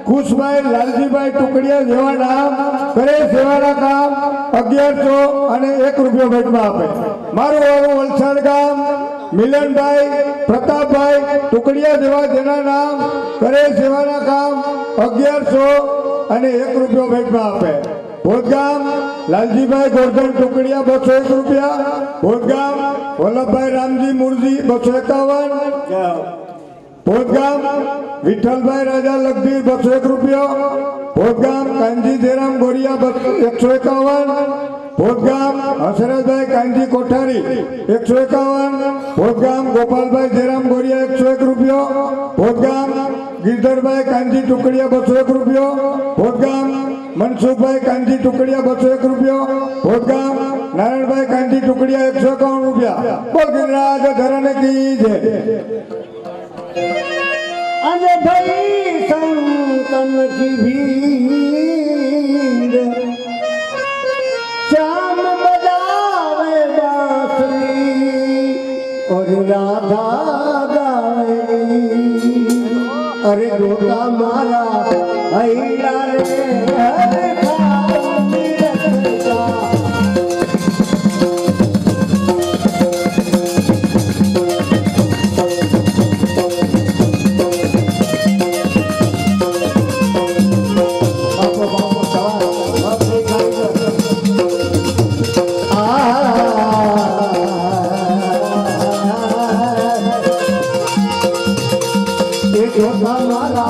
कुशभाई लालजीभाई टुकड़िया जेवा नाम करे सेवाना काम 1100 અને 1 રૂપિયો ભેટમાં આપે। મારું વાળું વલસાડ ગામ મિલનભાઈ પ્રતાપભાઈ ટુકડિયા જેવા જેના નામ કરે સેવાના કામ 1100 અને 1 રૂપિયો ભેટમાં આપે। ભોજગામ લાલજીભાઈ ગોરધન ટુકડિયા 201 રૂપિયા। ભોજગામ વલ્લભભાઈ રામજી મુરજી 251। भोजगाम विठलभाई राजा लखदीर 201 रुपया। भोजगाम कांजी जयराम गोरिया 151। भोजगाम हसरतभाई कांजी कोठारी 151। भोजगाम गोपालभाई जयराम गोरिया 101 रुपया। भोजगाम गिरधरभाई कांजी टुकड़िया 201 रुपया। भोजगाम मनसुखभाई कांजी टुकड़िया 201 रुपया। भोजगाम नारायणभाई कांजी टुकड़िया 151 रुपया। बोल गिरिराज धरण की जय। अरे भाई संतन की भीड़ श्याम बजावे बांसुरी और राधा गावे। अरे गोता मारा हैरा रे हमारा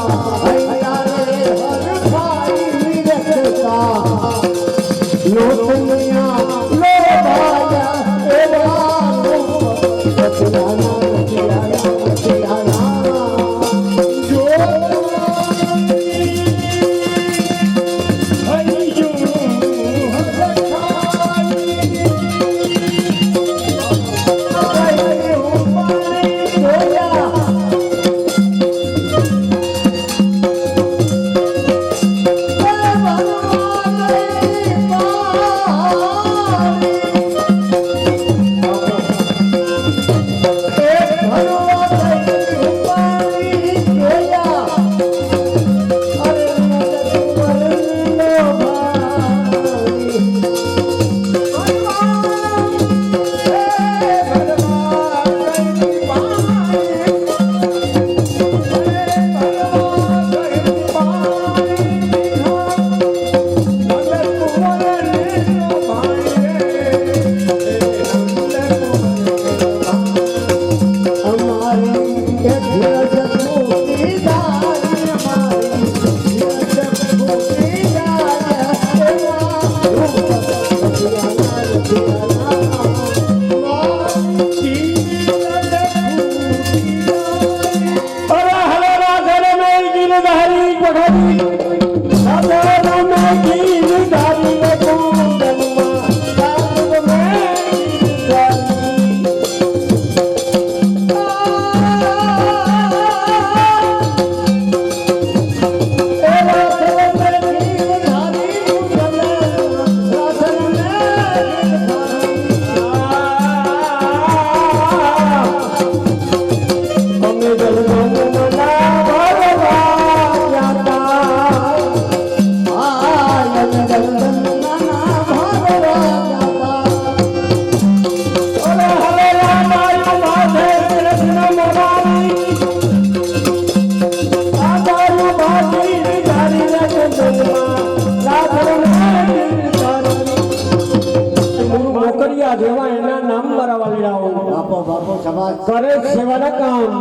મળ્યા બાપો બાપો સમાજ કરે સેવાના કામ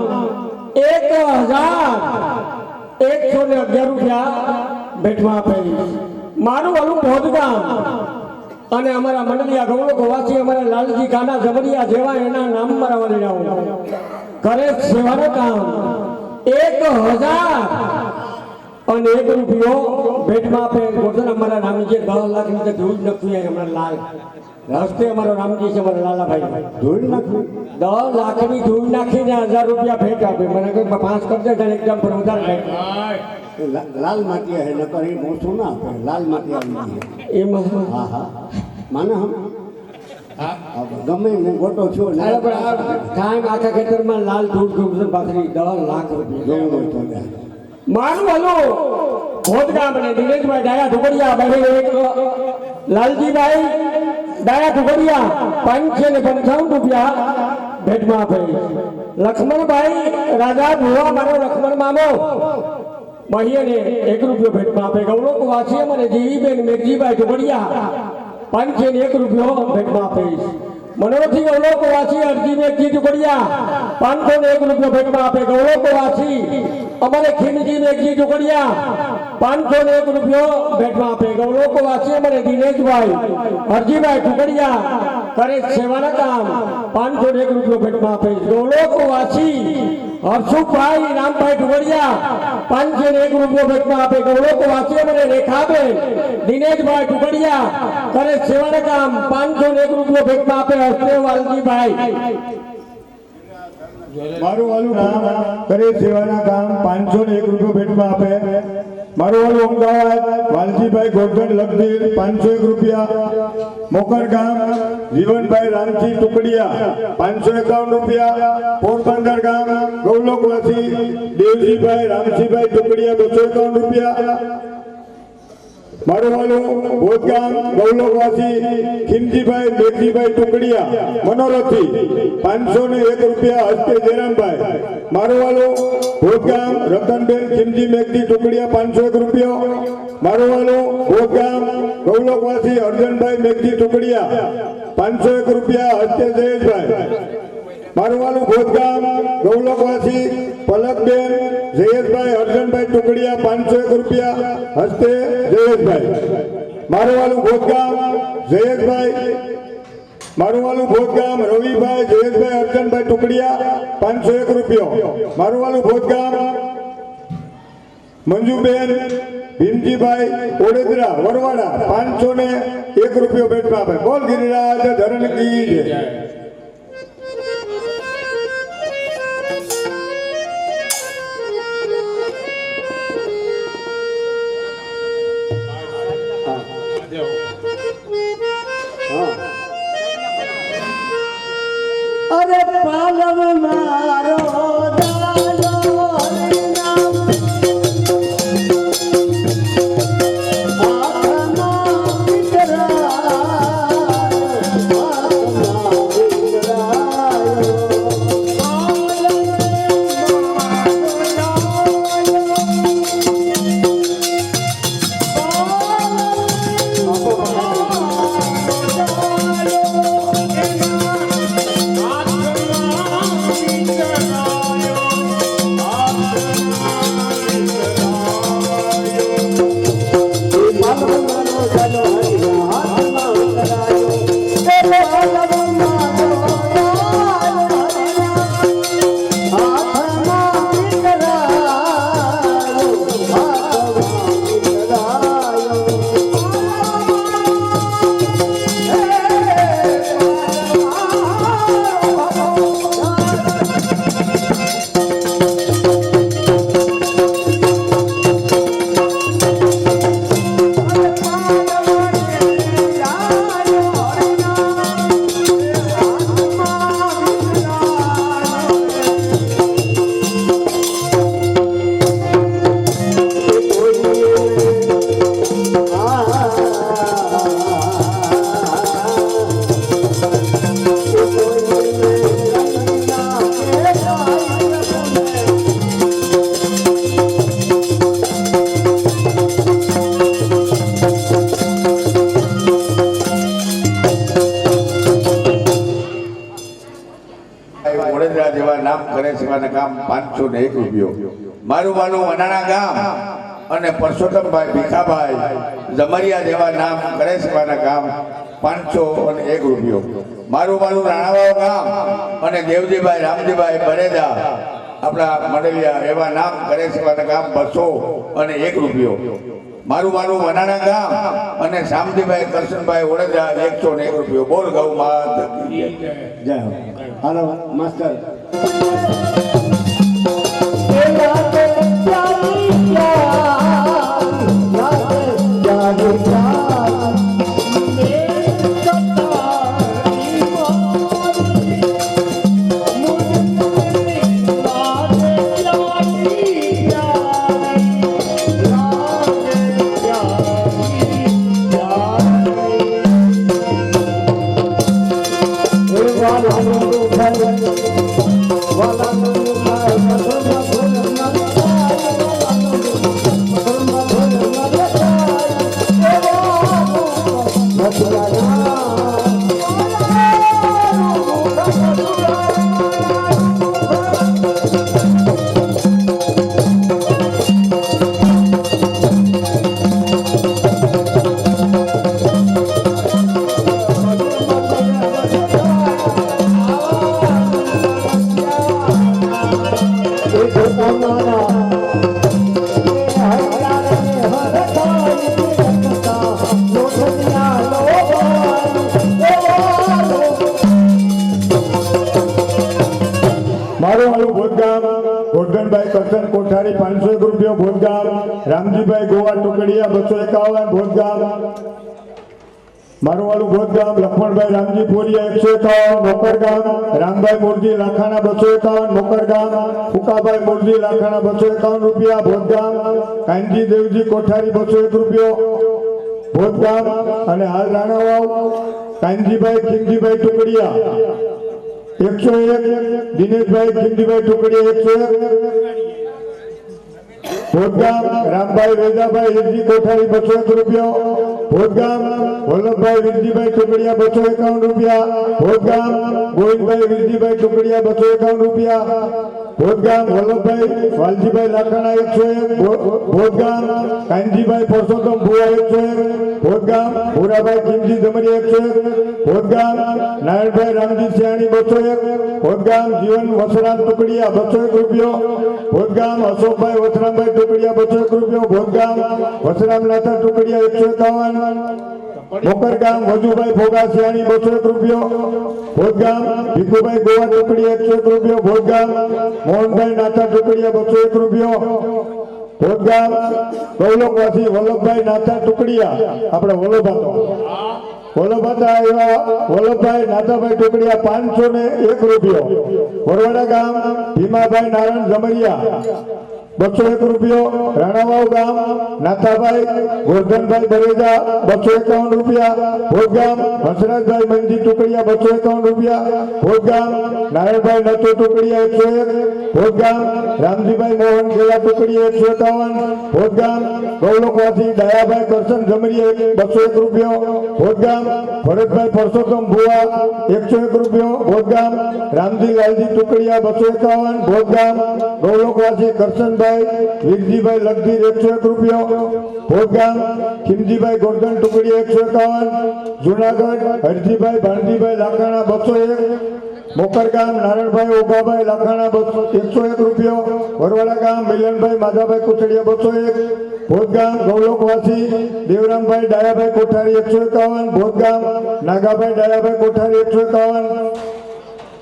1111 રૂપિયા ભેટમાં આપે મારું વાલું ભોજ ગામ અને અમારા મંડલિયા ગૌરવ ગોવાસી અમારા લાલજી કાના જબરિયા જેવા એના નામ મારા મળ્યા કરે સેવાના કામ 1000 અને 1 રૂપિયો ભેટમાં આપે ગોઠણ અમારા રામજી 10 લાખ ની તો ધૂળ નખવી અમારા લાલ રસ્તે અમારો રામજી છે અમારા લાલાભાઈ ધૂળ નાખવી 10 લાખની ધૂળ નાખીને 1000 રૂપિયા ભેટ આપે મને કહે 5 કરજે તને એકદમ પર વધારે ભેટ લાલ માટી હે નકર એ મોસું ના આપે લાલ માટી આવી એમાં હા હા માને હમ ગમે ને ગોટો થયો ને અરે પણ આ ટાઈમ આખા ખેતરમાં લાલ ધૂળ ધૂળ પાથરી 10 લાખ રૂપિયા જોવું હોય તો લે. મારું હલો ભોજગામ અને દિનેશભાઈ ડાયા ઢુકડિયા બહેન એક લાલજીભાઈ ડાયા ઢુકડિયા 555 રૂપિયા ભેટમાં આપે લક્ષ્મણભાઈ રાજા ભુવા મારો લક્ષ્મણ મામો બહેને 1 રૂપિયો ભેટમાં આપે ગૌરવ વાસી મને જીવીબેન મેઘજીભાઈ ઢુકડિયા 501 રૂપિયો ભેટમાં આપે મનોરથી ગૌરવ વાસી અરજી મેઘજી ઢુકડિયા 501 રૂપિયો ભેટમાં આપે ગૌરવ વાસી અમારે ખીમજી મેઘજી ઢુકડિયા 501 રૂપિયો ભેટમાં આપે ગૌરવ વાસી અમારે દિનેશભાઈ હરજીભાઈ ઢુકડિયા કરે સેવાના કામ 501 રૂપિયો ભેટમાં આપે ગૌરવ વાસી હર્ષુભાઈ રામભાઈ ઢુકડિયા 501 રૂપિયો ભેટમાં આપે ગૌરવ વાસી અમારે રેખાબેન દિનેશભાઈ ઢુકડિયા કરે સેવાના કામ 501 રૂપિયો ભેટમાં આપે હસ્તે વાલજીભાઈ મારું વાલું કામ કરે સેવાના કામ 501 રૂપિયો ભેટમાં આપે મારું વાલું અમદાવાદ વાલજીભાઈ ગોરધન લગદીર 501 રૂપિયા મોકર ગામ જીવનભાઈ રામજી ટુકડિયા 551 રૂપિયા પોરબંદર ગામ ગૌલોકવાસી દેવજીભાઈ રામજીભાઈ ટુકડિયા 251 રૂપિયા મારું વાલું ભોજગામ ગૌલોકવાસી ખીમજીભાઈ મેઘજીભાઈ ટુકડિયા મનોરથી 501 રૂપિયા હસ્તે જયરામભાઈ મારું વાલું ભોજગામ રતનબેન ખીમજી મેઘજી ટુકડિયા 501 રૂપિયો મારું વાલું ભોજગામ ગૌલોકવાસી અર્જનભાઈ મેઘજી ટુકડિયા 501 રૂપિયા હસ્તે જયેશભાઈ મારું વાલું ભોજગામ ગૌલોકવાસી પલકબેન જયેશભાઈ અર્જનભાઈ ટુકડિયા 501 રૂપિયા હસ્તે જયેશભાઈ મારું વાલું ભોજગામ જયેશભાઈ મારું વાલું ભોજગામ રવિભાઈ જયેશભાઈ અર્જનભાઈ ટુકડિયા 501 રૂપિયો મારું વાલું ભોજગામ મંજુબેન ભીમજીભાઈ ઓડેદરા વરવાડા 501 રૂપિયો ભેટમાં આપે બોલ ગિરિરાજ ધરણ કી જય અરે પાલવ મારો દાલો હરિનામ આત્મા વિકરાયો વડોદરા જેવા નામ કરે સેવાના કામ 501 રૂપિયો. મારું વાલું વનાણા ગામ અને પરસોત્તમભાઈ ભીખાભાઈ જમરિયા જેવા નામ કરે સેવાના કામ 501 રૂપિયો. મારું વાલું રાણાવાવ ગામ અને દેવજીભાઈ રામજીભાઈ બરેજા આપણા મંડલિયા એવા નામ કરે સેવાના કામ 201 રૂપિયો. મારું વાલું વનાણા ગામ અને શામજીભાઈ કરશનભાઈ વડોદરા 101 રૂપિયો. બોલ ગૌ માત જય હો. હાલો માસ્ટર ગોરધનભાઈ કરશન કોઠારી 501 રૂપિયો ભોજગામ. રામજીભાઈ ગોવા ટુકડિયા 251 ભોજગામ. મારું વાળું ભોજગામ લક્ષ્મણભાઈ રામજી પોરિયા 151 મોકરગામ. રામભાઈ મુરજી લાખાણા 251 મોકરગામ. ફુકાભાઈ મુરજી લાખાણા 251 રૂપિયા ભોજગામ. કાનજી દેવજી કોઠારી 201 રૂપિયો ભોજગામ. અને હાલ રાણાવાવ કાનજીભાઈ ખીમજીભાઈ ટુકડિયા 101. દિનેશભાઈ ખીમજીભાઈ ટુકડિયા 101 ભોજગામ. રામભાઈ વેદાભાઈ હિરજી કોઠારી 201 રૂપિયો ભોજગામ. વલ્લભભાઈ વિરજીભાઈ ટુકડિયા 251 રૂપિયા ભોજગામ. ગોવિંદભાઈ વિરજીભાઈ ટુકડિયા 251 રૂપિયા ભોજગામ. વલ્લભભાઈ વાલજીભાઈ લાખાણા 101 ભોજગામ. કાનજીભાઈ પરસોત્તમ ભુવા 101 ભોજગામ. ભૂરાભાઈ ખીમજી જમરિયા 101 ભોજગામ. નારાયણભાઈ રામજી સિયાણી 201 ભોજગામ. જીવન વસરામ ટુકડિયા 201 રૂપિયો ભોજગામ. અશોકભાઈ વસરામભાઈ ટુકડિયા 201 રૂપિયો ભોજગામ. વસરામ નાથા ટુકડિયા 151 મોકરગામ. વજુભાઈ ભોગા સિયાણી 201 રૂપિયો ભોજગામ. ભીખુભાઈ ગોવા ટુકડિયા 101 રૂપિયો ભોજગામ. મોહનભાઈ નાથા ટુકડિયા 201 રૂપિયો ભોજગામ. ગૌલોકવાસી વલ્લભભાઈ નાથા ટુકડિયા આપણે વલ્લભાતા એવા વલ્લભભાઈ નાથાભાઈ ટુકડિયા 501 રૂપિયો. વરવાડા ગામ ભીમાભાઈ નારાયણ જમરિયા 201 રૂપિયો. રાણાવાવ ગામ નાથાભાઈ ગોરધનભાઈ બરેજા 251 રૂપિયા ભોજગામ. હંસરાજભાઈ મંજી ટુકડિયા 251 રૂપિયા ભોજગામ. નારાયણભાઈ નથુ ટુકડિયા 101 ભોજગામ. રામજીભાઈ મોહન ગેલા ટુકડિયા 151 ભોજગામ. ગૌલોકવાસી દયાભાઈ કરશન જમરિયા 201 રૂપિયો ભોજગામ. ભરતભાઈ પરસોત્તમ ભુવા 101 રૂપિયો ભોજગામ. રામજી લાલજી ટુકડિયા 251 ભોજગામ. ગૌલોકવાસી કરશનભાઈ વીરજીભાઈ લગધીર 101 રૂપિયો ભોજગામ. ખીમજીભાઈ ગોરધન ટુકડિયા 151 જુનાગઢ. હરજીભાઈ ભાણજીભાઈ લાખાણા 201 મોકરગામ. નારાયણભાઈ ઓગાભાઈ લાખાણા 101 રૂપિયો. વરવાડા ગામ મિલનભાઈ માધાભાઈ કુચડિયા 201 ભોજગામ. ગૌલોકવાસી દેવરામભાઈ ડાયાભાઈ કોઠારી 151 ભોજગામ. નાગાભાઈ ડાયાભાઈ કોઠારી 151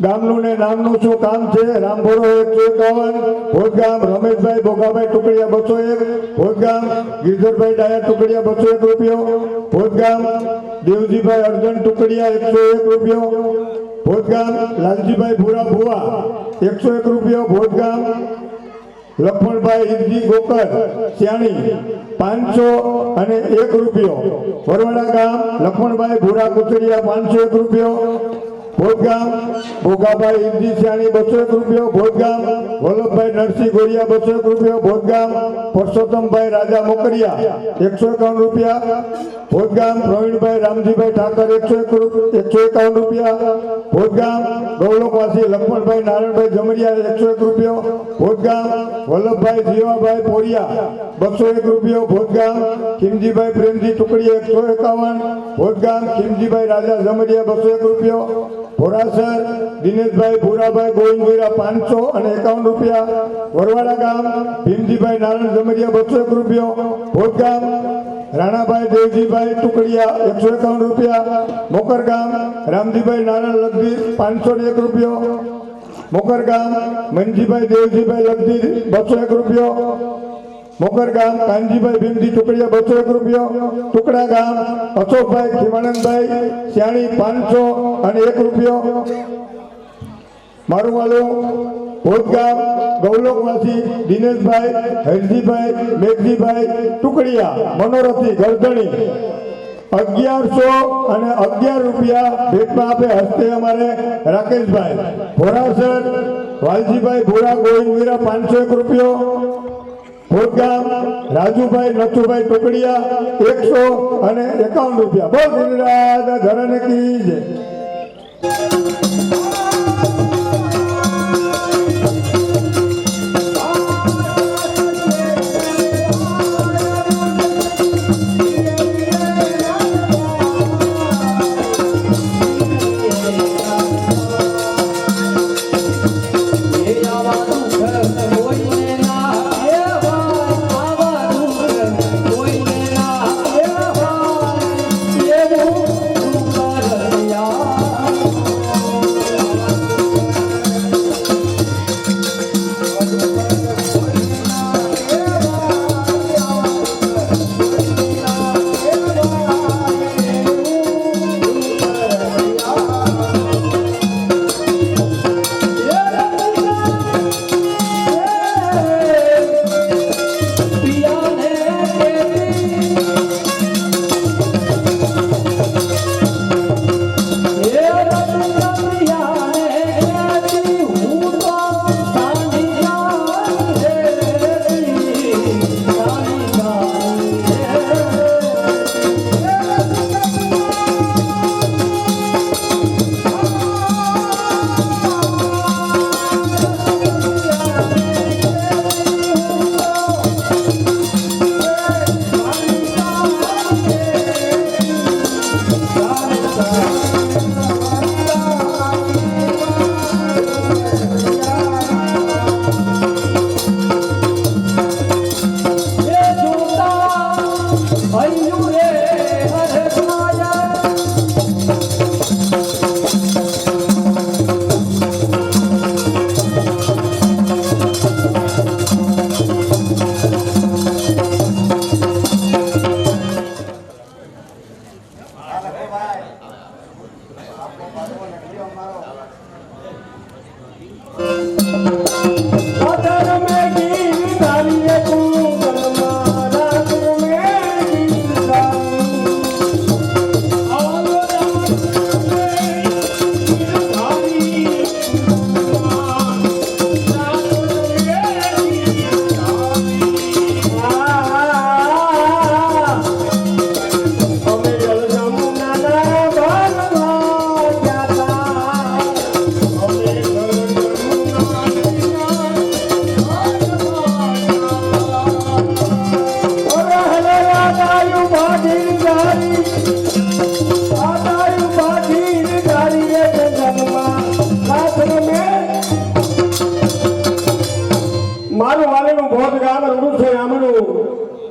ગામનું ને નામનું શું કામ છે રામભોરો 151 ભોજગામ. રમેશભાઈ ભોગાભાઈ ટુકડિયા 201 ભોજગામ. ગિરધરભાઈ ડાયા ટુકડિયા 201 રૂપિયો ભોજગામ. દેવજીભાઈ અર્જન ટુકડિયા 101 રૂપિયો ભોજગામ. લાલજીભાઈ ભૂરા ભુવા 101 રૂપિયો ભોજગામ. લક્ષ્મણભાઈ હિરજી ગોકર સિયાણી 501 રૂપિયો વરવાડા ગામ. લક્ષ્મણભાઈ ભૂરા કુચડિયા 501 રૂપિયો ભોજગામ. ભોગાભાઈ હિરજી સિયાણી 201 રૂપિયો ભોજગામ. વલ્લભભાઈ નરસિંહ ગોરિયા 201 રૂપિયો ભોજગામ. પરસોત્તમભાઈ રાજા મોકરિયા 151 રૂપિયા ભોજગામ. પ્રવીણભાઈ રામજીભાઈ ઠાકર 151 રૂપિયા ભોજગામ ગૌલોકવાસી લક્ષ્મણભાઈ નારાયણભાઈ જમરિયા 101 રૂપિયો. ભોજગામ વલ્લભભાઈ જીવાભાઈ પોરિયા 201 રૂપિયો. ભોજગામ ખીમજીભાઈ પ્રેમજી ટુકડીયા 151. ભોજગામ ખીમજીભાઈ રાજા જમરિયા 201 રૂપિયો. ભોરાસર દિનેશભાઈ ભૂરાભાઈ ગોવિંદવીરા 551 રૂપિયા. વરવાડા ગામ ભીમજીભાઈ નારાયણ જમરિયા 201 રૂપિયો. ભોજગામ રાણાભાઈ દેવજીભાઈ ટુકડિયા 151 રૂપિયા. મોકરગામ રામજીભાઈ નારાયણ લગધીર 501 રૂપિયો. મોકરગામ મનજીભાઈ દેવજીભાઈ લગધીર 201 રૂપિયો. મોકરગામ કાનજીભાઈ ભીમજી ટુકડિયા 201 રૂપિયો. ટુકડા ગામ અશોકભાઈ ખીમાનંદભાઈ શ્યાણી 501 રૂપિયો. મારું વાલું ભોજગામ ગૌલોકવાસી દિનેશભાઈ હરજીભાઈ મેઘજીભાઈ ટુકડિયા મનોરથી ગરધણી 1100 અને 11 રૂપિયા ભેટમાં આપે હસ્તે અમારે રાકેશભાઈ. ભોરાસર વાલજીભાઈ ભોરા ગોવિંદવીરા 501 રૂપિયો. ભોજગામ રાજુભાઈ નથુભાઈ ટુકડિયા 151 રૂપિયા. બહુ ગુજરાત ધરણ કી જય.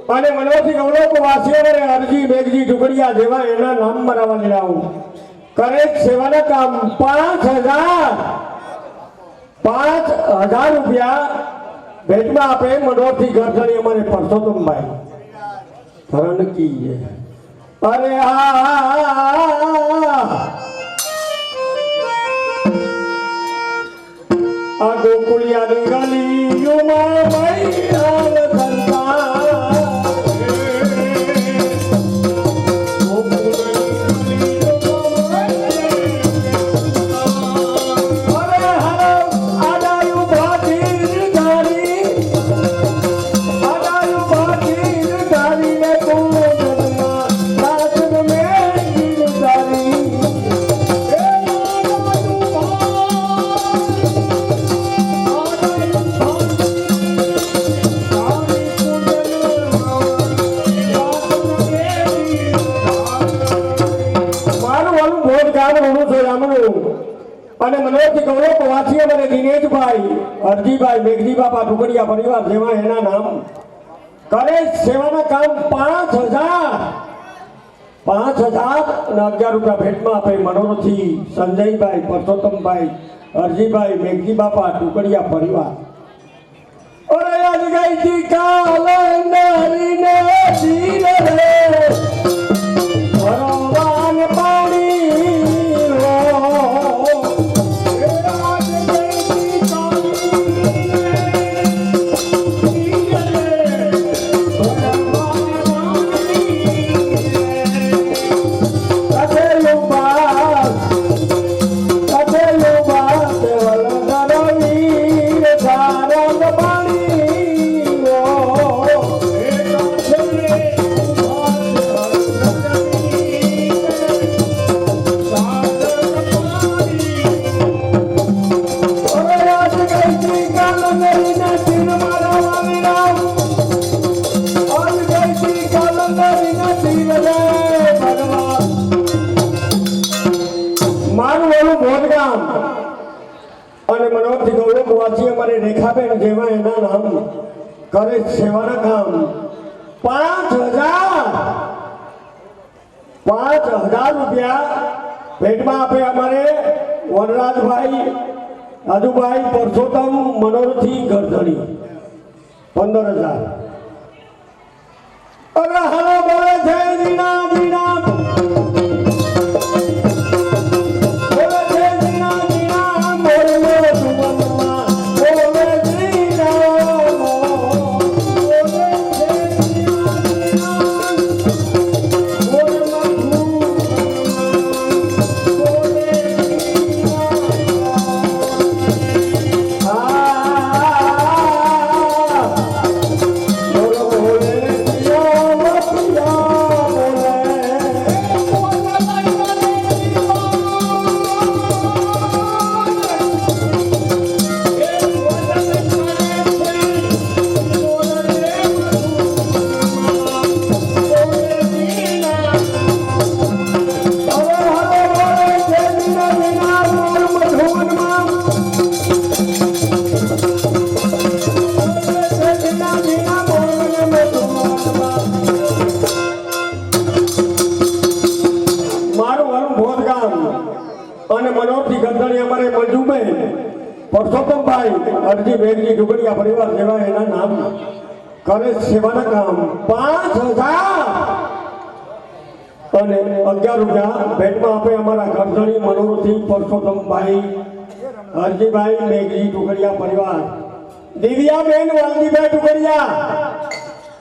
અને મનોથી ગૌલોકવાસીઓને અરજી મેઘજી ટુકડિયા જેવા એના નામ મરાવવા લાવું કરે સેવાના કામ 5,000 રૂપિયા ભેટમાં આપે મનોથી ગરધણી અમારે પરસોત્તમભાઈ ધરણ કી અરે આ ગોકુળિયાની ગલીઓમાં ભાઈ મનોરથી ગૌરવ વાંચી અને દિનેશભાઈ અરજીભાઈ મેઘજી બાપા ટુકડિયા પરિવાર જેવા એના નામ કરે સેવાના કામ 5,000 અને 11 રૂપિયા ભેટમાં આપે મનોરથી સંજયભાઈ પરસોત્તમભાઈ અરજીભાઈ મેઘજી બાપા ટુકડિયા પરિવાર અરે આજ ગઈ તી કાલંદરી ને ધીરે રે ભરવાન પાણી અને મનોરથી ગૌરવ વાંચી અમારે રેખાબેન જેવા એના નામ કરે સેવાના કામ 5,000 રૂપિયા ભેટમાં આપે અમારે વનરાજભાઈ રાજુભાઈ પરસોત્તમ મનોરથી ગરધણી 15,000 અરે હાલો બોલે છે દીના દીના અને મનોરથી ગંધણી અમારે મંજુબેન પરસોત્તમભાઈ અરજી બેનજી ટુકડિયા પરિવાર જેવા એના નામ કરે સેવાના કામ 5,000 અને 11 રૂપિયા ભેટમાં આપે અમારા ગંધણી મનોરથી પરસોત્તમભાઈ અરજીભાઈ મેઘજી ટુકડિયા પરિવાર દિવ્યાબેન વાલજીભાઈ ટુકડિયા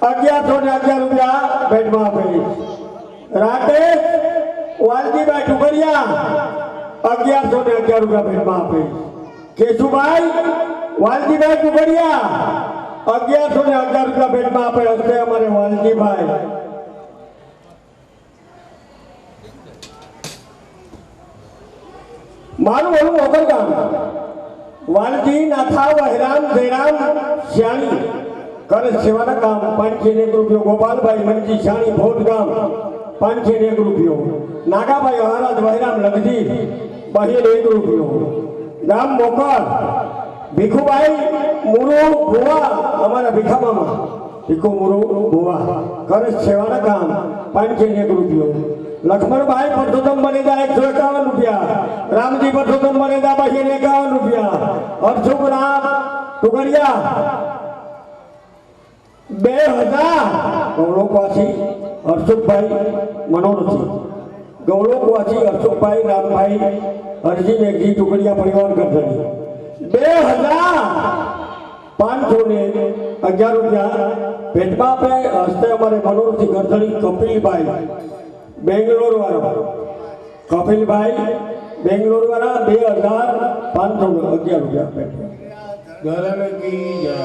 1111 રૂપિયા ભેટમાં આપે રાકેશ વાલજીભાઈ ટુકડિયા 1111 રૂપિયા ભેટમાં આપે કેશુભાઈ વાલજીભાઈ ટુકડિયા 1111 રૂપિયા ભેટમાં આપે હસ્તે અમારે વાલજીભાઈ મારું ઓલું ઓગર ગામ વાલજી નાથા વહેરામ જયરામ શ્યાણી કરે સેવાના કામ 501 રૂપિયો ગોપાલભાઈ મનજી શ્યાણી ભોટ ગામ 501 રૂપિયો નાગાભાઈ મહારાજ વહેરામ લગજી 201 રૂપિયો ગામ મોકલ ભીખુભાઈ મુરુ ભુવા અમારા ભીખામામાં ભીખુ મુરુ ભુવા કરે સેવાના કામ 501 રૂપિયો લક્ષ્મણભાઈ પરસોત્તમ બનેદા 151 રૂપિયા રામજી પરસોત્તમ બનેદા 251 રૂપિયા હર્ષુખ રામ ટુકડિયા 2000 ગૌરવવાસી હર્ષુખભાઈ મનોરથી ગૌરવવાસી હર્ષુખભાઈ રામભાઈ હરજી મેઘજી ટુકડિયા પરિવાર ગઢડી 2511 રૂપિયા ભેટમાં આપે હસ્તે અમારે મનોરથી ગઢડી કપિલભાઈ બેંગ્લોર વાળા કપિલભાઈ બેંગ્લોર વાળા 2511 રૂપિયા ભેટ ગરમ કી જય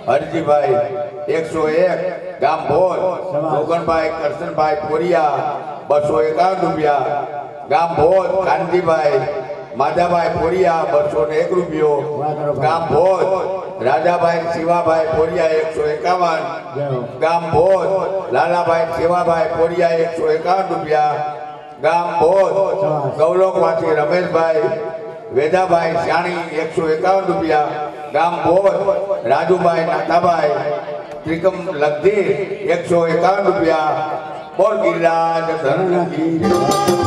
હરજીભાઈ 101 ગામ ભોજ ગોગનભાઈ કરશનભાઈ પોરિયા 251 રૂપિયા ગામ ભોજ કાંતિભાઈ માધાભાઈ પોરિયા 201 રૂપિયો ગામ ભોજ રાજાભાઈ શિવાભાઈ પોરિયા 151 ગામ ભોજ લાલાભાઈ શિવાભાઈ પોરિયા 151 રૂપિયા ગામ ભોજ ગૌલોકવાસી રમેશભાઈ વેદાભાઈ શાણી 151 રૂપિયા ગામ ભોજ રાજુભાઈ નાથાભાઈ ત્રિકમ લગધી 151 રૂપિયા બોલ ગિરિરાજ ધનજી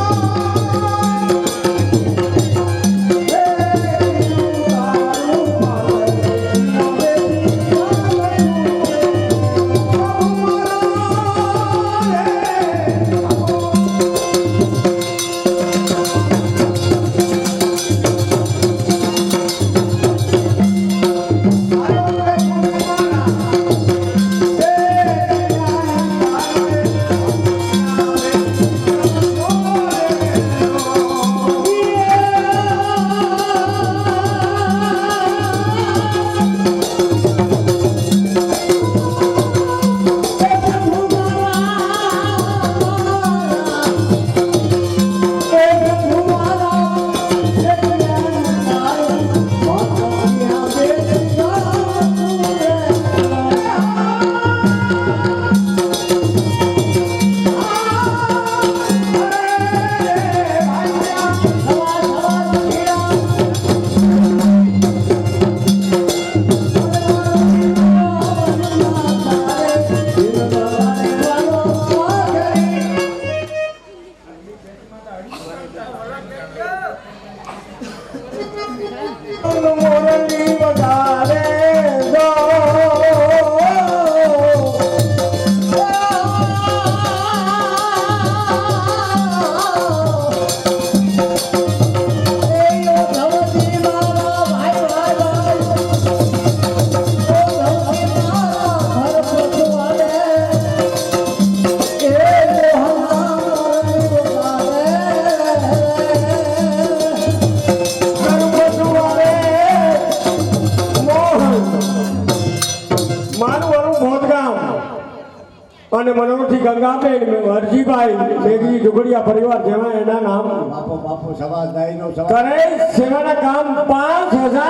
અને મનોરથી ગંગાબેન હરજીભાઈ મેઘી ઢુકડિયા પરિવાર જેવા એના નામ બાપુ બાપુ સવાજ દાઈનો સવાજ કરે સેવાના કામ 5000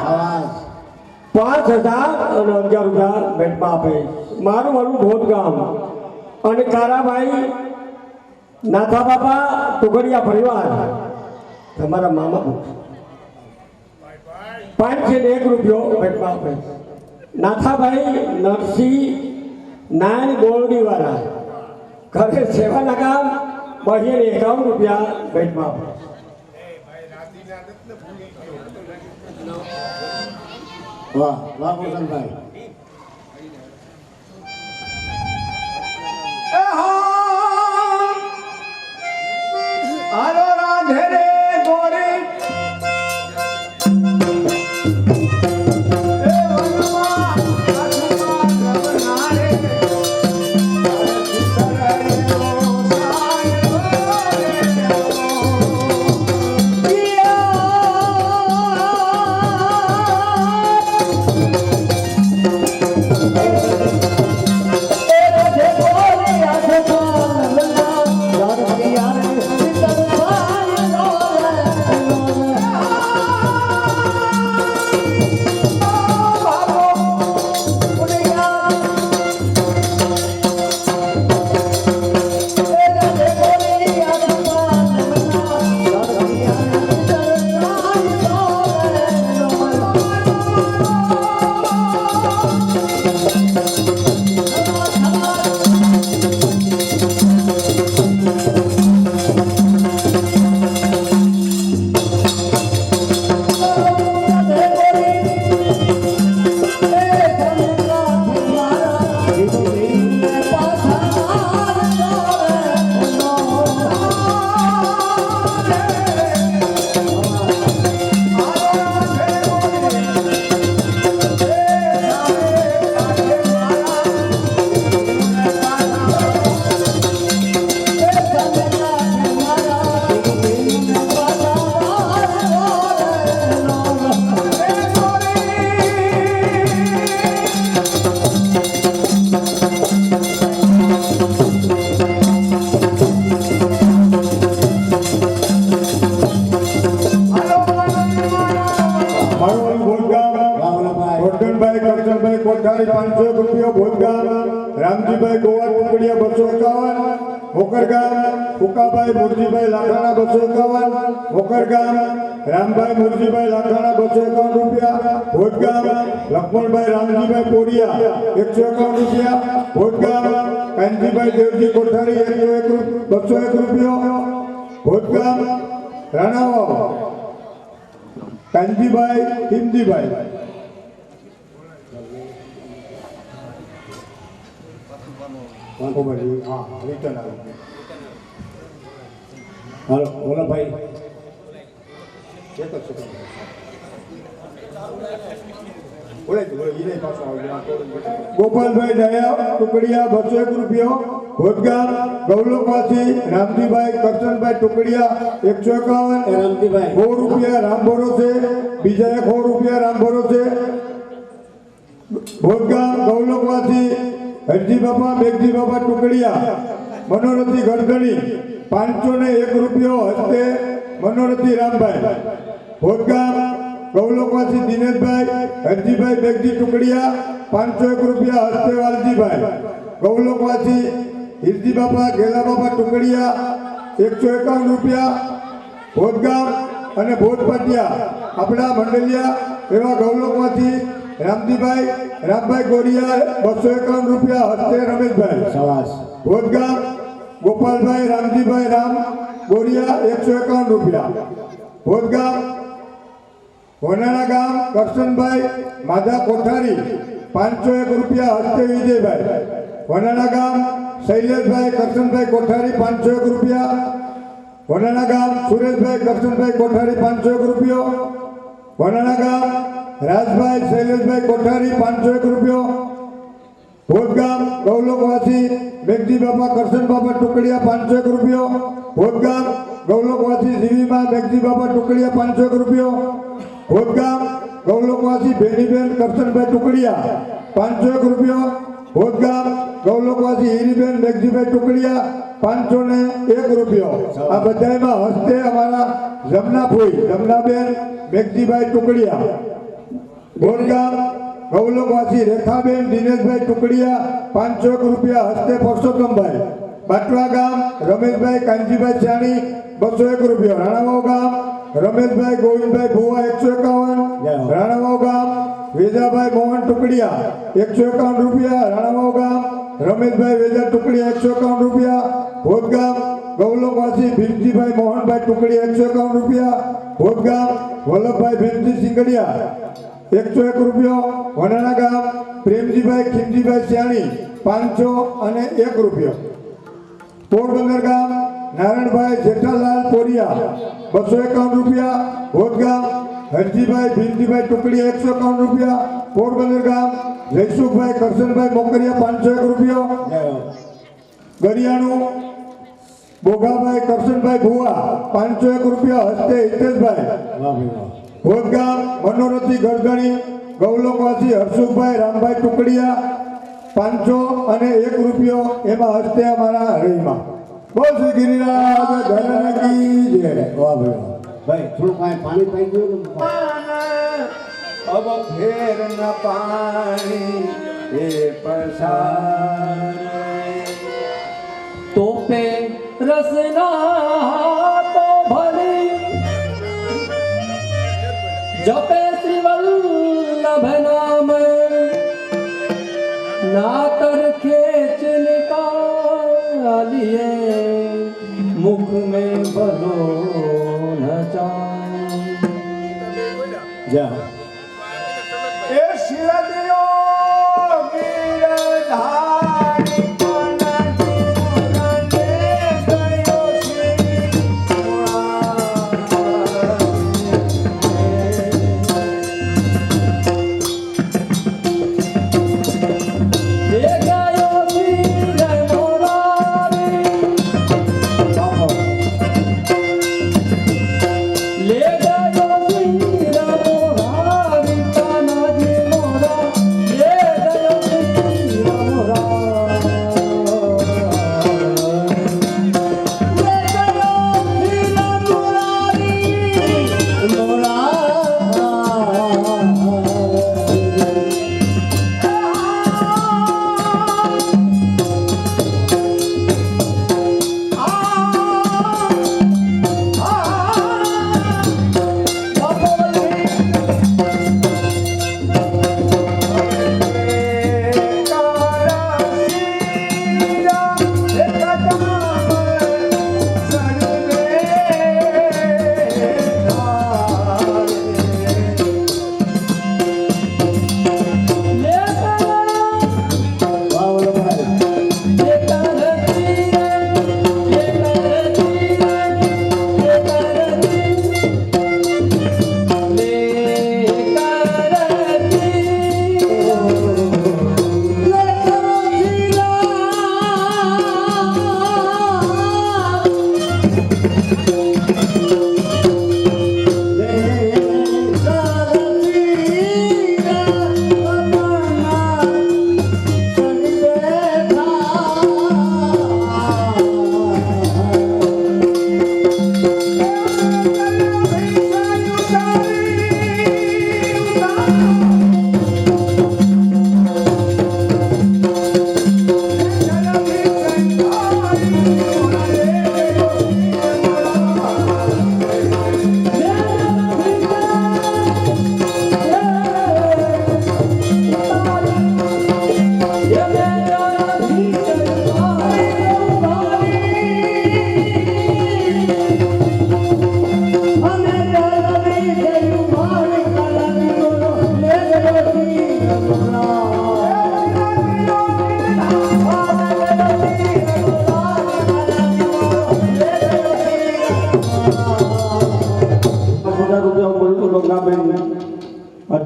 સવાજ 5000 અને 11000 ભેટમાં આપે મારું મારું ભોજ ગામ અને કારાભાઈ નાથા બાપા ઢુકડિયા પરિવાર તમારા મામા 501 રૂપિયો ભેટમાં આપે નાથાભાઈ નરસિંહ નાની ગોળડી વાળા ઘરે સેવાના કામ 251 રૂપિયા ભેટમાં આપે વાહ વાહ મોહનભાઈ હાલો રાધે રે ગોરી યાર રસુભાઈ મુરજીભાઈ લાખાણા 251, મોકર ગામ રામભાઈ મુરજીભાઈ લાખાણા 251 રૂપિયા, ભોજ ગામ લક્ષ્મણભાઈ રામજીભાઈ પોરિયા 151 રૂપિયા, ભોજ ગામ કાનજીભાઈ દેવજી કોઠારી 201 રૂપિયો, ભોજ ગામ રાણાવાવ કાનજીભાઈ કિમજીભાઈ રિટર્ન આવે. હાલો બોલો ભાઈ. ગોપાલભાઈ દયા ટુકડિયા 201 રૂપિયો, ભોજગામ ગૌલોકવાસી રામજીભાઈ કરશનભાઈ ટુકડિયા 151, રામજીભાઈ 100 રૂપિયા રામ ભરોસે, બીજા 100 રૂપિયા રામ ભરોસે. ભોજગામ ગૌલોકવાસી હરજી બાપા બેગજી બાપા ટુકડિયા મનોરથી ગરદણી 501 રૂપિયો હસ્તે મનોરથી રામભાઈ. ભોજગામ ગૌલોકવાસી દિનેશભાઈ હરજીભાઈ બેગજી ટુકડિયા 501 રૂપિયા હસ્તે વાલજીભાઈ. ગૌલોકવાસી હિરજી બાપા ગેલા બાપા ટુકડિયા 151 રૂપિયા. ભોજગામ અને ભોજપાટિયા આપણા મંડલિયા એવા ગૌલોકવાસી રામજીભાઈ રામભાઈ ગોરિયા 251 રૂપિયા હસ્તે રમેશભાઈ. સવાસ. ભોજગામ ગોપાલભાઈ રામજીભાઈ રામ ગોરિયા 151 રૂપિયા. ભોજગામ વનાણા ગામ કરશનભાઈ માધા કોઠારી 501 રૂપિયા હસ્તે વિજયભાઈ. વનાણા ગામ શૈલેષભાઈ કરશનભાઈ કોઠારી 501 રૂપિયા. વનાણા ગામ સુરેશભાઈ કરશનભાઈ કોઠારી 501 રૂપિયો. વનાણા ગામ રાજભાઈ શૈલેષભાઈ કોઠારી 501 રૂપિયો. ભોજગામ ગૌલોકવાસી મેઘજી બાપા કરશન બાપા ટુકડિયા 501 રૂપિયો. ભોજગામ ગૌલોકવાસી જીવીમાં મેઘજી બાપા ટુકડિયા 501 રૂપિયો. ભોજગામ ગૌલોકવાસી ભેણીબેન કરશનભાઈ ટુકડિયા 501 રૂપિયો. ભોજગામ ગૌલોકવાસી હીરીબેન મેઘજીભાઈ ટુકડિયા 501 રૂપિયો. આ બધામાં હસ્તે અમારા જમનાબેન મેઘજીભાઈ ટુકડિયા. ભોજગામ ગૌલોકવાસી રેખાબેન દિનેશભાઈ ટુકડિયા 501 રૂપિયા હસ્તે પરસોત્તમભાઈ. બાટવા ગામ રમેશભાઈ કાનજીભાઈ ચાણી 201 રૂપિયા. રાણાવાવ ગામ રમેશભાઈ ગોવિંદભાઈ ભુવા 151. રાણાવાવ ગામ વેજાભાઈ મોહન ટુકડિયા 151 રૂપિયા. રાણાવાવ ગામ રમેશભાઈ વેજા ટુકડિયા 151 રૂપિયા. ભોજગામ ગૌલોકવાસી ભીમજીભાઈ મોહનભાઈ ટુકડિયા 151 રૂપિયા. ભોજગામ વલ્લભભાઈ ભીમજી સિંગડિયા 101 રૂપિયો. વનાણા ગામ પ્રેમજીભાઈ ખીમજીભાઈ સ્યાણી 501 રૂપિયો. પોરબંદર ગામ નારાયણભાઈ જેઠાલાલ પોરિયા 251 રૂપિયા. ભોજગામ હરજીભાઈ ભીમજીભાઈ ટુકડિયા 151 રૂપિયા. પોરબંદર ગામ જયસુખભાઈ કરશનભાઈ મોકરિયા 501 રૂપિયો. ગરિયાણું બોગાભાઈ કરશનભાઈ ભુવા 501 રૂપિયા હસ્તે હિતેશભાઈ. ભોજગામ મનોરથી ગરદણી ગૌલોકવાસી હર્ષુભાઈ રામભાઈ ટુકડિયા 501 રૂપિયો એમાં હસ્તે અમારા હરીમાં. બોલ શ્રી ગિરિરાજ ધન કી જય. વાહ ભાઈ. ભાઈ થોડું પાણી પાઈ ગયું ને. अब फेर न पानी ए पसार तो पे रसना तो भली जपे श्री वल्लभ नाम ना कर खेच निकालिए मुख में भलो न जाए. જા. ए शिरदियो गिरधारी ले गयो वीर मोरा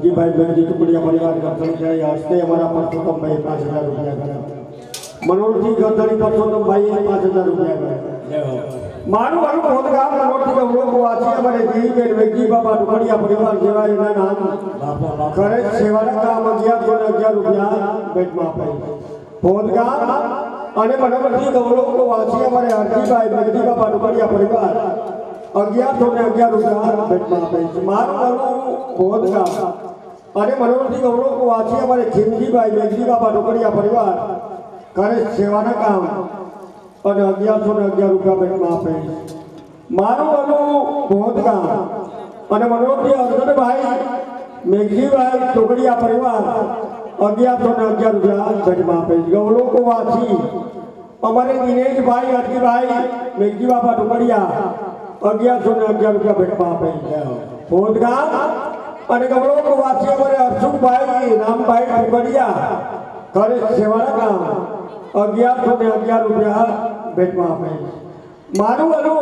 હરજીભાઈ બેનજી ટુકડિયા પરિવાર ગરધણી જાય હસ્તે અમારા પરસોત્તમભાઈ 5000 રૂપિયા કર્યા મનોરથી ગરધણી પરસોત્તમભાઈએ 5000 રૂપિયા કર્યા મારું મારું ખોદ ગામ મનોરથી ગૌરવ વાંચી અમારે જીવીબેન વેગજી બાબા ટુકડિયા પરિવાર જેવા એના નામ કરે સેવાના કામ 1111 રૂપિયા ભેટમાં આપે ખોદ ગામ અને મનોરથી ગૌરવ વાંચી અમારે હરજીભાઈ વેગજી બાબા ટુકડિયા પરિવાર 1111 રૂપિયા ભેટમાં આપે છે મારું મારું ખોદ ગામ અને મનોરથી ગૌરવ વાંચી અમારે ખીમજીભાઈ વેગજી બાબા ટુકડિયા પરિવાર કરે સેવાના કામ અને 1111 રૂપિયા ભેટમાં આપે મારું મારું ખોદ ગામ અને મનોરથી અર્જુનભાઈ મેઘજીભાઈ ટુકડિયા પરિવાર 1111 રૂપિયા ભેટમાં આપે ગૌરવ વાંચી અમારે દિનેશભાઈ હરજીભાઈ મેઘજી બાબા ટુકડિયા 1111 રૂપિયા ભેટમાં આપે ખોદ ગામ અને ગૌરવ વાસી અમારે હર્ષુભાઈ રામભાઈ ટુકડિયા કરે સેવાના કામ 1111 રૂપિયા ભેટમાં આપે મારું અનુ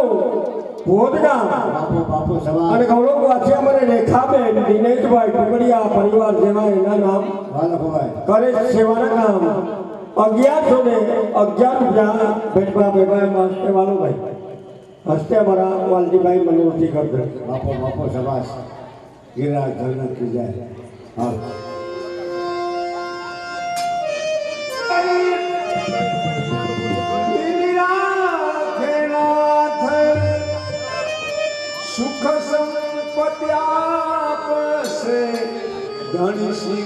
ખોદ ગામ અને ગૌરવ વાસી અમારે રેખાબેન દિનેશભાઈ ટુકડિયા પરિવાર જેવા એના નામ કરે સેવાના કામ 1111 રૂપિયા ભેટમાં આપે હસ્તે વાલુભાઈ હસ્તે અમારા વાલજીભાઈ મનોરથી કરશે બાપો સવાસ गिरा धरना की जाए हाँ સુખ સંપત્તિ આપશે ગણેશી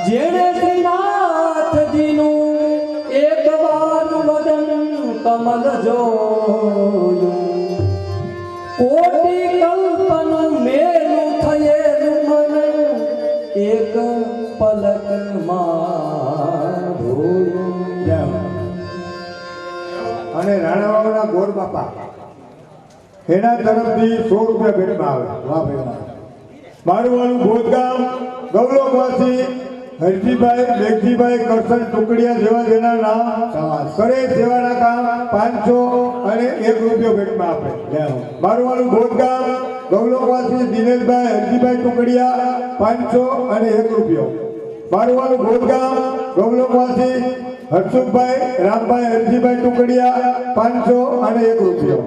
જેણે શ્રીનાથજીનું એક વાર વદન કમલ જોયું કોટી કલ્પનું મેલું થયેલું મન એક પલકમાં ધોયું અને રાણાવાવના ગોર બાપા એના તરફથી 100 રૂપિયા ભેટમાં આવે વાહ ભાઈ મારું વાળું ભોજગામ ગૌરવવાસી હરજીભાઈ મેઘજીભાઈ કરશન ટુકડિયા જેવા જેના નામ કરે સેવાના કામ 500 અને 1 રૂપિયો ભેટમાં આપે મારું વાળું ભોજગામ ગૌરવવાસી દિનેશભાઈ હરજીભાઈ ટુકડિયા 500 અને 1 રૂપિયો મારું વાળું ભોજગામ ગૌરવવાસી હર્ષુભાઈ રામભાઈ હરજીભાઈ ટુકડિયા 500 અને 1 રૂપિયો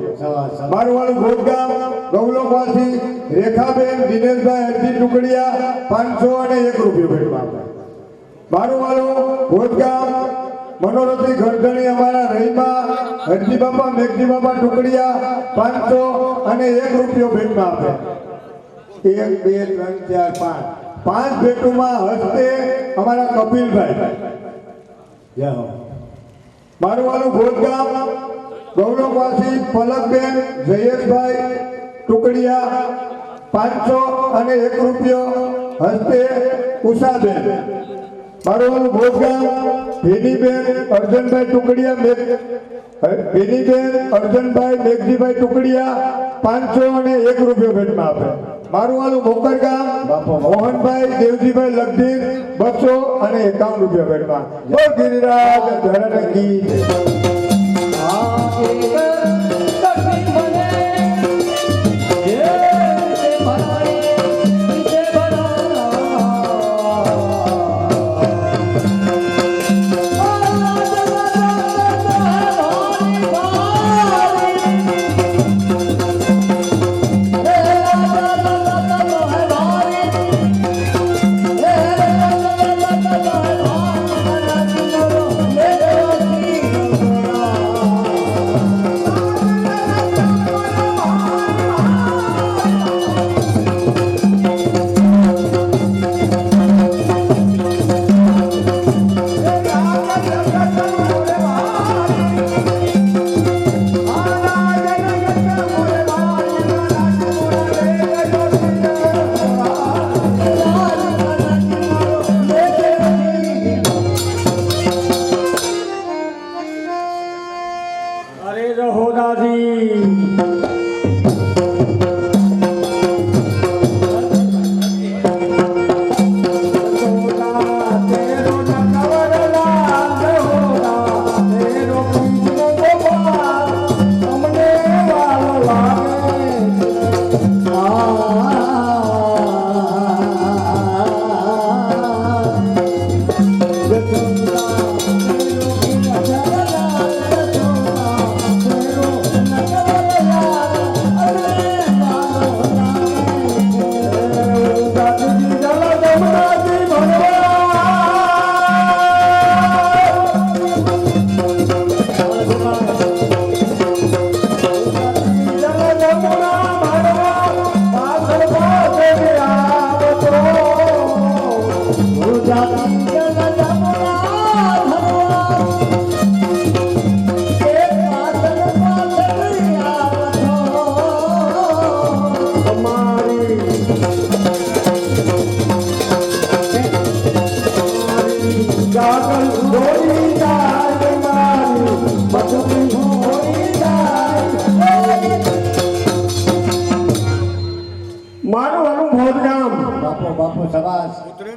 મારું વાળું ભોજગામ ગૌરવવાસી રેખાબેન દિનેશભાઈ હરજી ટુકડિયા 500 અને 1 રૂપિયો ભેટમાં આપે મારું વાળું ભોજગામ મનોરથી ગરધણી અમારા રહીમાં હરજી બાપા મેઘજી બાપા ટુકડિયા 500 અને 1 રૂપિયો ભેટમાં આપે 1 2 3 4 5 5 ભેટોમાં હસ્તે અમારા કપિલભાઈ મારું વાળું ભોજગામ ગૌરવવાસી પલકબેન જયેશભાઈ ટુકડિયા 500 અને 1 રૂપિયો હસ્તે ઉષાબેન મારું વાળું ભોજગામ ભેનીબેન અર્જનભાઈ ટુકડિયા ભેનીબેન અર્જનભાઈ મેઘજીભાઈ ટુકડિયા 500 અને 1 રૂપિયો ભેટમાં આપે મારું વાળું મોકરગામ મોહનભાઈ દેવજીભાઈ લગધીર 200 અને 51 રૂપિયા ભેટમાં બોલ ગિરિરાજ ધરણકી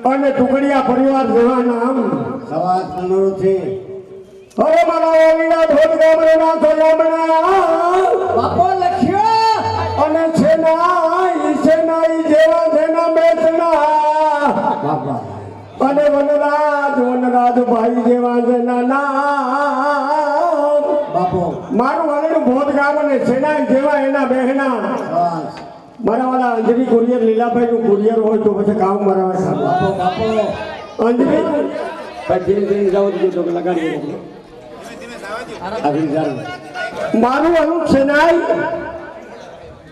અને ટુકડિયા પરિવાર જેવા નામ સવાજ મનોરથી હવે મારા ઓલીના ધોધ ગામના સોયામણા બાપો લખ્યો અને છેનાઈ જેવા જેના બેસણા બાપા અને વનરાજ ભાઈ જેવા જેના નામ બાપો મારું વાલીનું ભોત ગામ અને છેનાઈ જેવા એના બહેના સવાજ મારા વાળા અંજલી કુરિયર લીલાભાઈ નું કુરિયર હોય તો પછી કામ મારા બાપો બાપો અંજલી પછી ધીરે જાવ તો લગાડી આગળ જાવ મારું વાલું છેનાઈ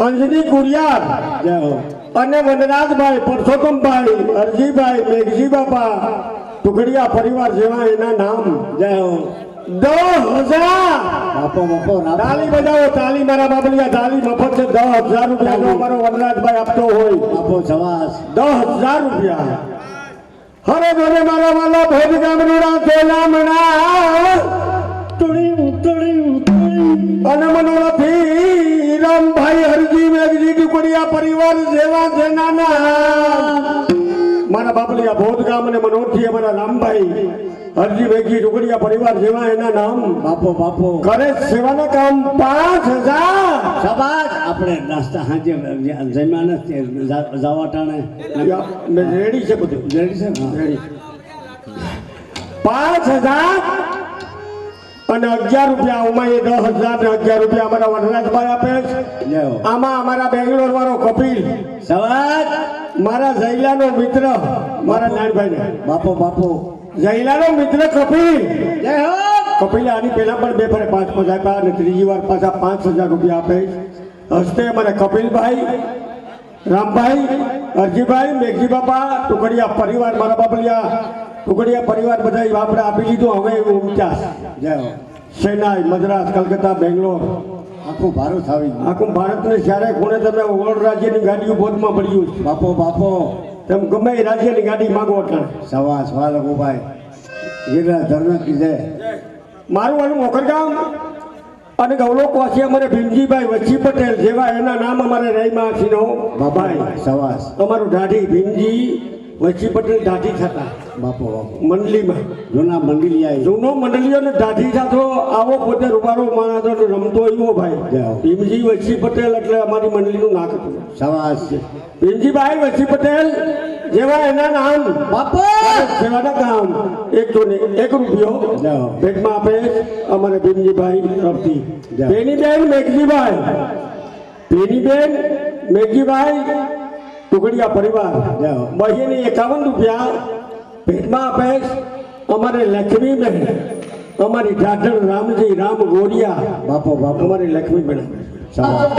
અંજલી કુરિયર જય હો અને વનરાજભાઈ પરસોત્તમભાઈ અરજીભાઈ મેઘજી બાપા ટુકડિયા પરિવાર જેવા એના નામ જય હો 10,000 બાપો બાપો તાલી બજાવો તાલી મારા બાબલિયા તાલી મફત છે 10,000 રૂપિયાનો અમારો વનરાજભાઈ આપતો હોય બાપો સવાજ 10,000 રૂપિયા હરે ઘરે મારા વાલા ભોજ ગામના તેલામણા અને મનોરથી રામભાઈ હરજી મેઘજી ટુકડિયા પરિવાર જેવા જેના નામ મારા બાપલિયા ભોજ ગામ અને મનોરથી અમારા રામભાઈ હરજી મેઘજી ટુકડિયા પરિવાર જેવા એના નામ બાપો બાપો કરે સેવાના કામ 5,000 સવાજ આપણે નાસ્તા હાજે જમ્યા નથી જવા ટાણે રેડી છે બધું રેડી છે ને? રેડી 5,000 અને 11 રૂપિયા ઉમાં એ 10,000 ને 11 રૂપિયા અમારા વનરાજભાઈ આપે છે જય હો આમાં અમારા બેંગ્લોર વાળો કપિલ સવાજ મારા જયલાનો મિત્ર મારા નાનભાઈ બાપો બાપો જયલાનો મિત્ર કપિલ જય હો કપિલે આની પહેલા પણ 2 ફરે 5 આપ્યા અને ત્રીજી વાર પાછા 5,000 રૂપિયા આપે હસ્તે અમારે કપિલભાઈ રામભાઈ અરજીભાઈ મેઘજી બાપા ટુકડિયા પરિવાર મારા બાપલિયા ટુકડિયા પરિવાર બધા આપણે આપી લીધું હવે એવું ઉમટ્યા જય હો ચેન્નાઈ મદ્રાસ કલકત્તા બેંગ્લોર આખું ભારત આવી ગયું આખું ભારતને જ્યારે ખૂણે તમે ઓળ રાજ્યની ગાડીઓ બોધમાં પડ્યું છે બાપો બાપો તેમ ગમે એ રાજ્યની ગાડી માગો એટલે સવાજ વાલગુભાઈ ગિરનાર ધર્મ કીધે મારું વાળું મોકરગામ અને ગૌલોકવાસી અમારે ભીમજીભાઈ વચ્ચી પટેલ જેવા એના નામ અમારે રહીમાસીનો બાબાઈ સવાજ અમારું દાઢી ભીમજી વચ્ચી પટેલ દાઢી થતા બાપો બાપો મંડલીમાં જૂના મંડલિયા જૂનો મંડળીઓને દાઢી થતો આવો પોતે રૂપારો માણસ રમતો એવો ભાઈ જાઓ. ભીમજી વચ્ચી પટેલ એટલે અમારી મંડળીનું નાક હતું સવાજ ભીમજીભાઈ વચ્ચી પટેલ જેવા એના નામ બાપો સેવાના કામ 1 રૂપિયો જાઓ. ભેટમાં આપે અમારે ભીમજીભાઈ તરફથી જાઓ. બેનીબેન મેઘજીભાઈ ટુકડિયા પરિવાર જાઓ. બહેની 51 રૂપિયા ભેટમાં આપે અમારે લક્ષ્મીબેન અમારી ઢાઢર રામજી રામ ગોરિયા બાપો બાપો અમારી લક્ષ્મીબેન સવાજ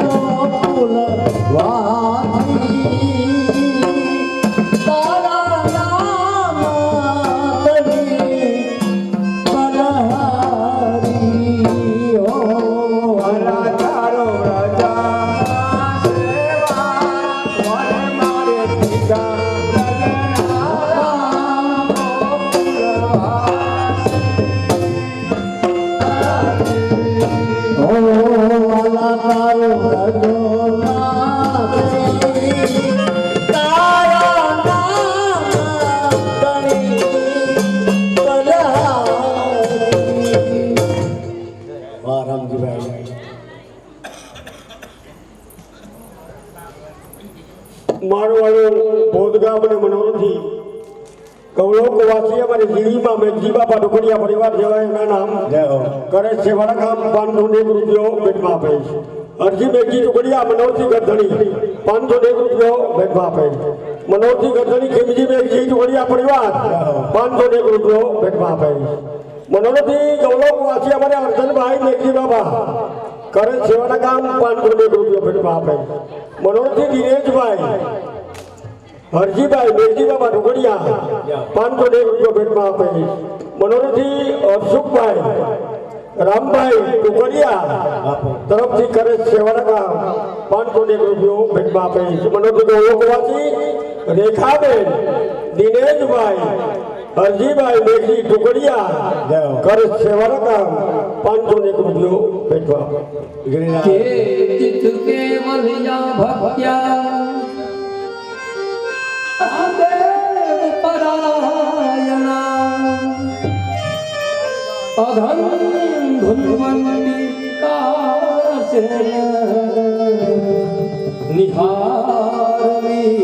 વાહ રામજીભાઈ મારું વાળું બોધગામ અને મનોરથી કૌલોકવાસી અમારી જીવીમાં મેઘજી બાપા ટુકડિયા પરિવાર જેવા એના નામ જય હો કરે છે વાળા કામ 501 રૂપિયો ભેટમાં આપે છે અરજી મેઘજી ટુકડિયા મનોરથી ગરધણી 501 રૂપિયો ભેટમાં આપે છે મનોરથી ગરધણી ખીમજી મેઘજી ટુકડિયા પરિવાર 501 રૂપિયો ભેટમાં આપે છે મનોરથી કૌલોકવાસી અમારે અર્જનભાઈ મેઘજી બાપા કરે સેવાના કામ 501 રૂપિયો ભેટમાં આપે છે મનોરથી દિનેશભાઈ હરજીભાઈ મેઘજી બાબા ટુકડિયા 501 રૂપિયો ભેટમાં આપે છે મનોરથી હર્ષુખભાઈ રામભાઈ ટુકડિયા તરફથી કરે સેવાના કામ 501 રૂપિયો ભેટમાં આપે છે મનોરથી ઓળખવાથી રેખાબેન દિનેશભાઈ હરજીભાઈ મેઘજી ટુકડિયા કરે સેવાના કામ 501 રૂપિયો ભેટમાં આપે ગિરિરાજ ચિત્ત કેવલિયા ભક્ત્યા દેવ પરા નારાયણા અઘન ધુન્વંતિકા સે નિહારવી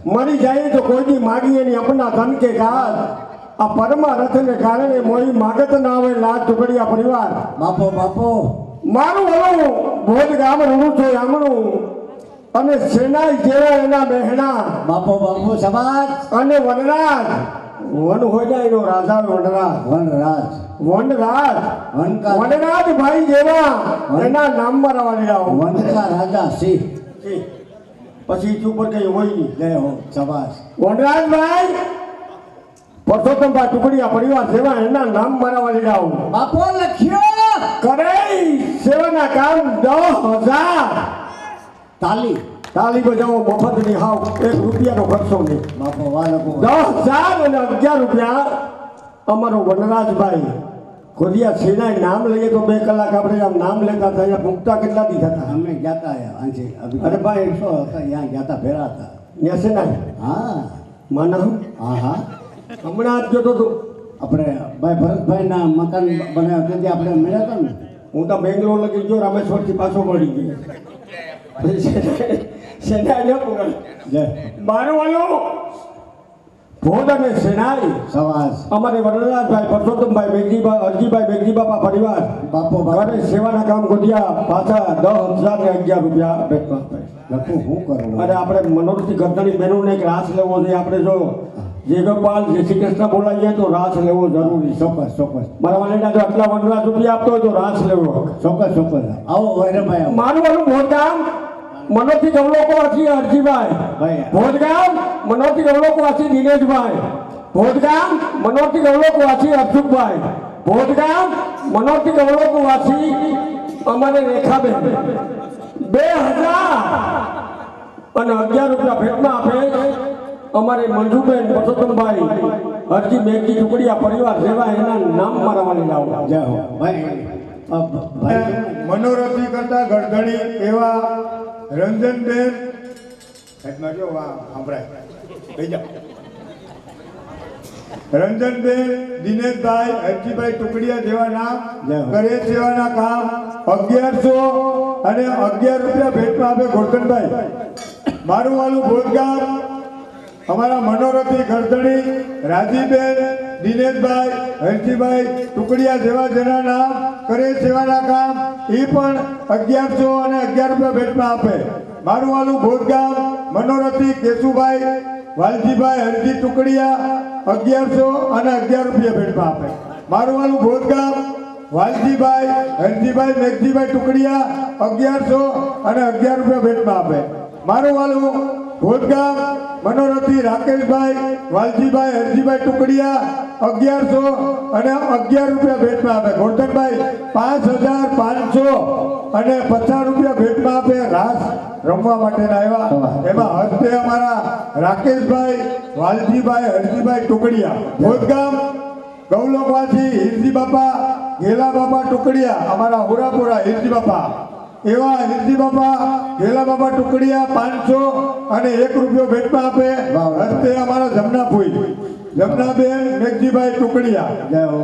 મરી જાય તો કોઈ માગીએ નહીં અપના ધન કે ગાદ આ પરમારથ ને કારણે મોહી માગત ના આવે લાજ ટુકડિયા પરિવાર બાપો બાપો મારું હલું ભોજ ગામ રણું છે આમણું અને સેનાઈ જેવા એના બહેણા બાપો બાપો સમાજ અને વનરાજ વન હોય જાય એનો રાજા વનરાજ વનરાજ વનરાજ વનકા વનરાજ ભાઈ જેવા એના નામમાં રવાની જાઓ વનકા રાજા સિંહ પછી ઉપર કઈ હોય નહીં જય હો સમાજ વનરાજભાઈ પરસોત્તમભાઈ ટુકડિયા પરિવાર સેવા એના નામ મરાવવાની જાઓ બાપો લખ્યો કરે સેવાના કામ 10,000 તાલી તાલી બજાવો મફત ની હાવ 1 રૂપિયાનો ખર્ચો નહીં બાપો વાલકો 10,000 અને 11 રૂપિયા અમારો વનરાજભાઈ ખોડિયા સેનાએ નામ લઈએ તો 2 કલાક આપણે આમ નામ લેતા થયા ભૂખતા કેટલા દી થતા અમે જાતા આંજી અરે ભાઈ, 100 હતા ત્યાં જાતા ફેરા હતા ને સેના હા માના હા હા હમણાં જ જોતો તો આપણે ભાઈ ભરતભાઈના મકાન બનાવ્યા તેથી આપણે મળ્યા હતા ને હું તો બેંગ્લોર લગી ગયો રામેશ્વરથી પાછો મળી ગયો સેના ન પકડ જય મારું વાલું ભોજ અને સેનાઈ સમાજ અમારે વરરાજભાઈ પરસોત્તમભાઈ બેગજીભાઈ અરજીભાઈ બેગજી બાપા પરિવાર બાપો ઘરે સેવાના કામ ગોઠિયા પાછા 10,000 ને 11 રૂપિયા ભેટમાં આપે. લખું શું કરું અને આપણે મનોરથી ગરદાની બહેનોને એક રાસ લેવો જોઈએ આપણે જો જે ગોપાલ જય શ્રી કૃષ્ણ બોલાવીએ તો રાસ લેવો જરૂરી છે ચોક્કસ ચોક્કસ મારા વાલીના જો આટલા વનરાજ રૂપિયા આપતો હોય તો રાસ લેવો ચોક્કસ ચોક્કસ આવો વૈરભાઈ આવો મારું વાલું ભોજગામ મનોજથી ગવલોકવાસી અરજીભાઈ ભાઈ ભોજગામ મનોજથી ગવલોકવાસી દિનેશભાઈ ભોજગામ મનોજથી ગવલોકવાસી અર્જુનભાઈ ભોજગામ મનોજથી ગવલોકવાસી અમારે રેખાબેન 2,000 અને 11 રૂપિયા ભેટમાં આપે અમારે મંજુબેન પરસોત્તમભાઈ અરજી મેઘજી ટુકડિયા પરિવાર સેવા એના નામ મારવાની જાવ જય હો ભાઈ ભાઈ મનોરથી કરતા ગળગળી એવા રંજનબેન સાહેબમાં જો સાંભળાય લઈ જાઓ રંજનબેન દિનેશભાઈ હરજીભાઈ ટુકડિયા જેવા નામ કરે સેવાના કામ 1100 અને 11 રૂપિયા ભેટમાં આપે ગોરધનભાઈ મારું વાલું ભોજગામ અમારા મનોરથી ગરદણી રાજીબેન દિનેશભાઈ હરજીભાઈ ટુકડિયા જેવા જેના નામ કરે સેવાના કામ એ પણ 1100 અને 11 રૂપિયા ભેટમાં આપે મારું વાલું ભોજગામ મનોરથી કેશુભાઈ વાલજીભાઈ હરજી ટુકડિયા 1100 અને 11 રૂપિયા ભેટમાં આપે મારું વાલું ભોજગામ વાલજીભાઈ હરજીભાઈ મેઘજીભાઈ ટુકડિયા 1100 અને 11 રૂપિયા ભેટમાં આપે મારું વાલું ભોજગામ મનોરથી રાકેશભાઈ વાલજીભાઈ હરજીભાઈ ટુકડિયા 1100 અને 11 રૂપિયા ભેટમાં આપે ગોરધનભાઈ 5,500 અને 50 રૂપિયા ભેટમાં આપે રાસ રમવા માટેના આવ્યા એમાં હસ્તે અમારા રાકેશભાઈ વાલજીભાઈ હરજીભાઈ ટુકડિયા ભોજગામ ગૌલોકવાસી હિરજી બાપા ગેલા બાપા ટુકડિયા અમારા હુરાપુરા હિરજી બાપા એવા હિરજી બાપા ગેલા બાપા ટુકડિયા 500 અને 1 રૂપિયો ભેટમાં આપે હસ્તે અમારા જમનાભાઈ જમનાબેન મેઘજીભાઈ ટુકડિયા જય હો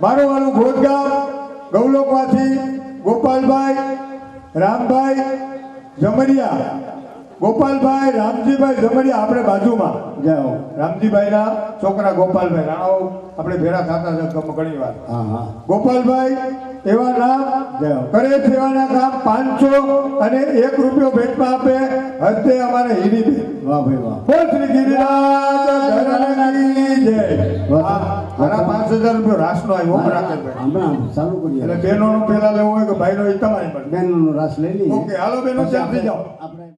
મારું વાળું ભોજગામ ગૌલોકવાસી ગોપાલભાઈ રામભાઈ જમરિયા ગોપાલભાઈ રામજીભાઈ જમરિયા આપણે બાજુમાં જય હો રામજીભાઈના છોકરા ગોપાલભાઈ રાણાઓ આપણે ભેળા થતા છે ઘણી વાર હા હા ગોપાલભાઈ એવા નામ જય હો કરે સેવાના કામ 500 અને 1 રૂપિયો ભેટમાં આપે હસ્તે અમારે હીરીબેન વાહ ભાઈ વાહ બોલ શ્રી ગિરિરાજ ધરણની જય વાહ. મારા 5000 રૂપિયો રાસનો આવ્યો રાકેશભાઈ હમણાં ચાલુ કરીએ એટલે બહેનોનું પેલા લેવું હોય કે ભાઈનો એ તમારી પર બેનનો રાસ લઈ લઈએ ઓકે હાલો બેનો ચાલતી જાઓ આપણે